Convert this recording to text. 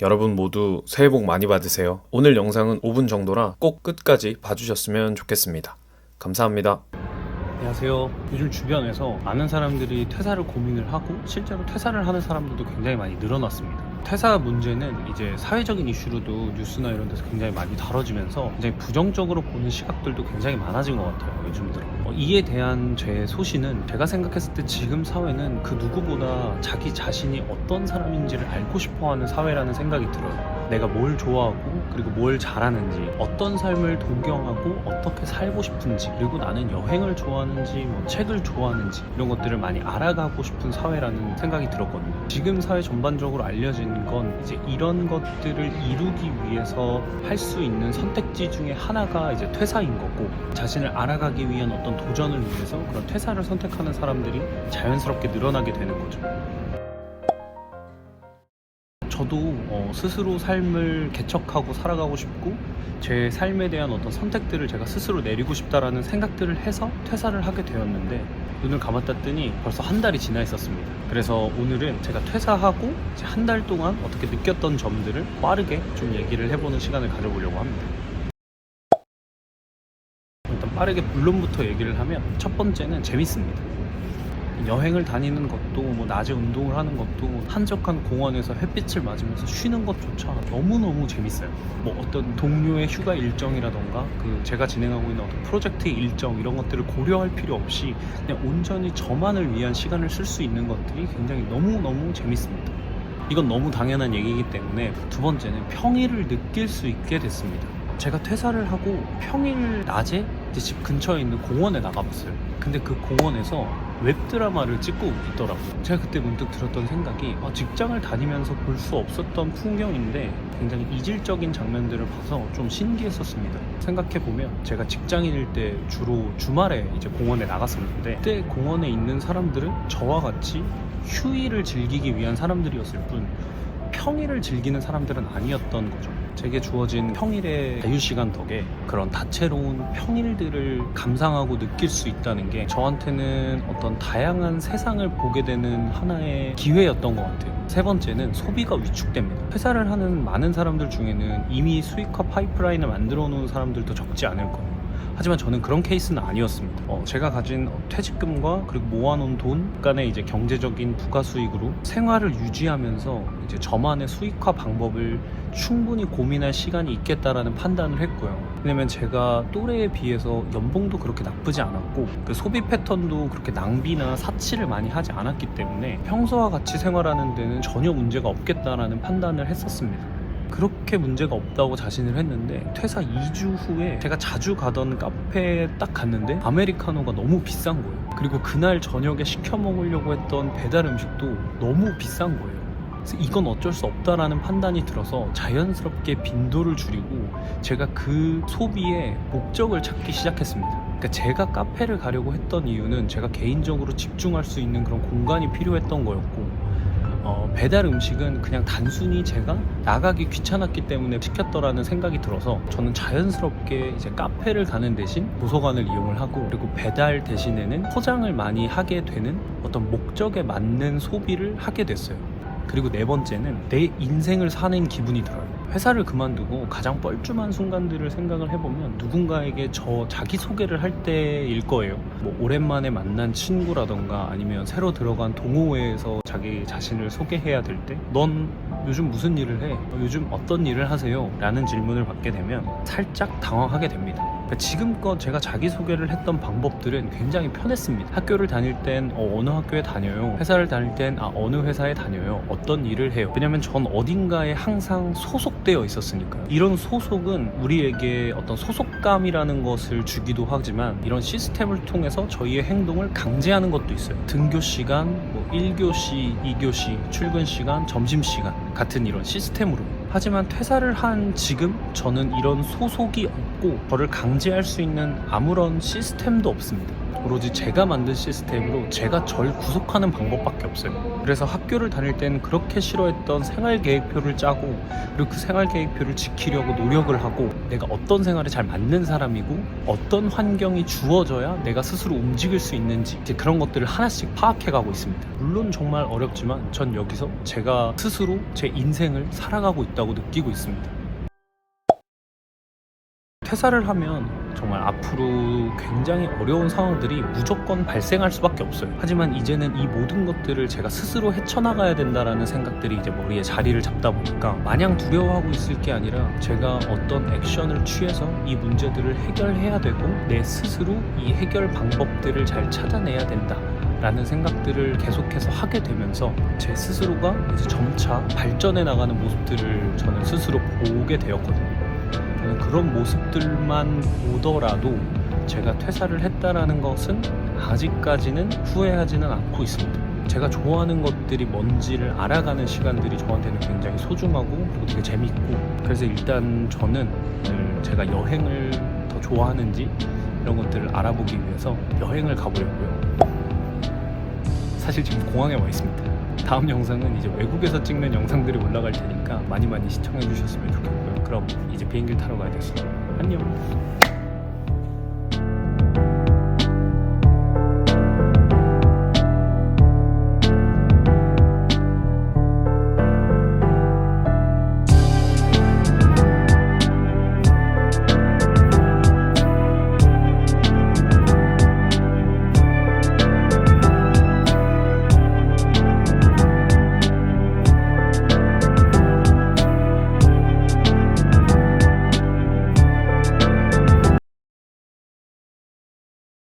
여러분 모두 새해 복 많이 받으세요. 오늘 영상은 5분 정도라 꼭 끝까지 봐주셨으면 좋겠습니다. 감사합니다. 안녕하세요. 요즘 주변에서 많은 사람들이 퇴사를 고민을 하고 실제로 퇴사를 하는 사람들도 굉장히 많이 늘어났습니다. 퇴사 문제는 이제 사회적인 이슈로도 뉴스나 이런 데서 굉장히 많이 다뤄지면서 굉장히 부정적으로 보는 시각들도 굉장히 많아진 것 같아요, 요즘 들어. 이에 대한 제 소신은 제가 생각했을 때 지금 사회는 그 누구보다 자기 자신이 어떤 사람인지를 알고 싶어하는 사회라는 생각이 들어요. 내가 뭘 좋아하고 그리고 뭘 잘하는지, 어떤 삶을 동경하고 어떻게 살고 싶은지, 그리고 나는 여행을 좋아하는지 뭐 책을 좋아하는지 이런 것들을 많이 알아가고 싶은 사회라는 생각이 들었거든요. 지금 사회 전반적으로 알려진 건 이제 이런 것들을 이루기 위해서 할 수 있는 선택지 중에 하나가 이제 퇴사인 거고, 자신을 알아가기 위한 어떤 도전을 위해서 그런 퇴사를 선택하는 사람들이 자연스럽게 늘어나게 되는 거죠. 저도 스스로 삶을 개척하고 살아가고 싶고 제 삶에 대한 어떤 선택들을 제가 스스로 내리고 싶다라는 생각들을 해서 퇴사를 하게 되었는데, 눈을 감았다 뜨니 벌써 한 달이 지나 있었습니다. 그래서 오늘은 제가 퇴사하고 이제 한 달 동안 어떻게 느꼈던 점들을 빠르게 좀 얘기를 해보는 시간을 가져보려고 합니다. 일단 빠르게 본론부터 얘기를 하면, 첫 번째는 재밌습니다. 여행을 다니는 것도 뭐 낮에 운동을 하는 것도 한적한 공원에서 햇빛을 맞으면서 쉬는 것조차 너무너무 재밌어요. 뭐 어떤 동료의 휴가 일정이라던가 그 제가 진행하고 있는 어떤 프로젝트의 일정, 이런 것들을 고려할 필요 없이 그냥 온전히 저만을 위한 시간을 쓸 수 있는 것들이 굉장히 너무너무 재밌습니다. 이건 너무 당연한 얘기이기 때문에, 두 번째는 평일을 느낄 수 있게 됐습니다. 제가 퇴사를 하고 평일 낮에 이제 집 근처에 있는 공원에 나가봤어요. 근데 그 공원에서 웹드라마를 찍고 있더라고요. 제가 그때 문득 들었던 생각이, 직장을 다니면서 볼 수 없었던 풍경인데 굉장히 이질적인 장면들을 봐서 좀 신기했었습니다. 생각해보면 제가 직장인일 때 주로 주말에 이제 공원에 나갔었는데, 그때 공원에 있는 사람들은 저와 같이 휴일을 즐기기 위한 사람들이었을 뿐 평일을 즐기는 사람들은 아니었던 거죠. 제게 주어진 평일의 자유시간 덕에 그런 다채로운 평일들을 감상하고 느낄 수 있다는 게 저한테는 어떤 다양한 세상을 보게 되는 하나의 기회였던 것 같아요. 세 번째는 소비가 위축됩니다. 회사를 하는 많은 사람들 중에는 이미 수익화 파이프라인을 만들어 놓은 사람들도 적지 않을 거예요. 하지만 저는 그런 케이스는 아니었습니다. 제가 가진 퇴직금과 그리고 모아놓은 돈 간의 이제 경제적인 부가 수익으로 생활을 유지하면서 이제 저만의 수익화 방법을 충분히 고민할 시간이 있겠다라는 판단을 했고요. 왜냐면 제가 또래에 비해서 연봉도 그렇게 나쁘지 않았고 그 소비 패턴도 그렇게 낭비나 사치를 많이 하지 않았기 때문에 평소와 같이 생활하는 데는 전혀 문제가 없겠다라는 판단을 했었습니다. 그렇게 문제가 없다고 자신을 했는데, 퇴사 2주 후에 제가 자주 가던 카페에 딱 갔는데 아메리카노가 너무 비싼 거예요. 그리고 그날 저녁에 시켜 먹으려고 했던 배달 음식도 너무 비싼 거예요. 그래서 이건 어쩔 수 없다라는 판단이 들어서 자연스럽게 빈도를 줄이고 제가 그 소비의 목적을 찾기 시작했습니다. 그러니까 제가 카페를 가려고 했던 이유는 제가 개인적으로 집중할 수 있는 그런 공간이 필요했던 거였고, 배달 음식은 그냥 단순히 제가 나가기 귀찮았기 때문에 시켰더라는 생각이 들어서 저는 자연스럽게 이제 카페를 가는 대신 도서관을 이용을 하고, 그리고 배달 대신에는 포장을 많이 하게 되는 어떤 목적에 맞는 소비를 하게 됐어요. 그리고 네 번째는 내 인생을 사는 기분이 들어요. 회사를 그만두고 가장 뻘쭘한 순간들을 생각을 해보면 누군가에게 자기소개를 할 때일 거예요. 뭐 오랜만에 만난 친구라던가 아니면 새로 들어간 동호회에서 자기 자신을 소개해야 될 때, 넌 요즘 무슨 일을 해? 요즘 어떤 일을 하세요? 라는 질문을 받게 되면 살짝 당황하게 됩니다. 그러니까 지금껏 제가 자기소개를 했던 방법들은 굉장히 편했습니다. 학교를 다닐 땐 어느 학교에 다녀요, 회사를 다닐 땐 어느 회사에 다녀요, 어떤 일을 해요. 왜냐면 전 어딘가에 항상 소속되어 있었으니까요. 이런 소속은 우리에게 어떤 소속감이라는 것을 주기도 하지만, 이런 시스템을 통해서 저희의 행동을 강제하는 것도 있어요. 등교 시간, 뭐 1교시, 2교시, 출근 시간, 점심 시간 같은 이런 시스템으로. 하지만 퇴사를 한 지금 저는 이런 소속이 없고 저를 강제할 수 있는 아무런 시스템도 없습니다. 오로지 제가 만든 시스템으로 제가 절 구속하는 방법밖에 없어요. 그래서 학교를 다닐 땐 그렇게 싫어했던 생활계획표를 짜고, 그리고 그 생활계획표를 지키려고 노력을 하고, 내가 어떤 생활에 잘 맞는 사람이고 어떤 환경이 주어져야 내가 스스로 움직일 수 있는지, 이제 그런 것들을 하나씩 파악해가고 있습니다. 물론 정말 어렵지만 전 여기서 제가 스스로 제 인생을 살아가고 있다고 느끼고 있습니다. 퇴사를 하면 정말 앞으로 굉장히 어려운 상황들이 무조건 발생할 수밖에 없어요. 하지만 이제는 이 모든 것들을 제가 스스로 헤쳐나가야 된다라는 생각들이 이제 머리에 자리를 잡다 보니까 마냥 두려워하고 있을 게 아니라 제가 어떤 액션을 취해서 이 문제들을 해결해야 되고 내 스스로 이 해결 방법들을 잘 찾아내야 된다 라는 생각들을 계속해서 하게 되면서 제 스스로가 이제 점차 발전해 나가는 모습들을 저는 스스로 보게 되었거든요. 그런 모습들만 보더라도 제가 퇴사를 했다라는 것은 아직까지는 후회하지는 않고 있습니다. 제가 좋아하는 것들이 뭔지를 알아가는 시간들이 저한테는 굉장히 소중하고 그리고 되게 재밌고, 그래서 일단 저는 제가 여행을 더 좋아하는지 이런 것들을 알아보기 위해서 여행을 가보려고요. 사실 지금 공항에 와 있습니다. 다음 영상은 이제 외국에서 찍는 영상들이 올라갈 테니까 많이 시청해 주셨으면 좋겠고요. 그럼 이제 비행기를 타러 가야 됐어요. 안녕.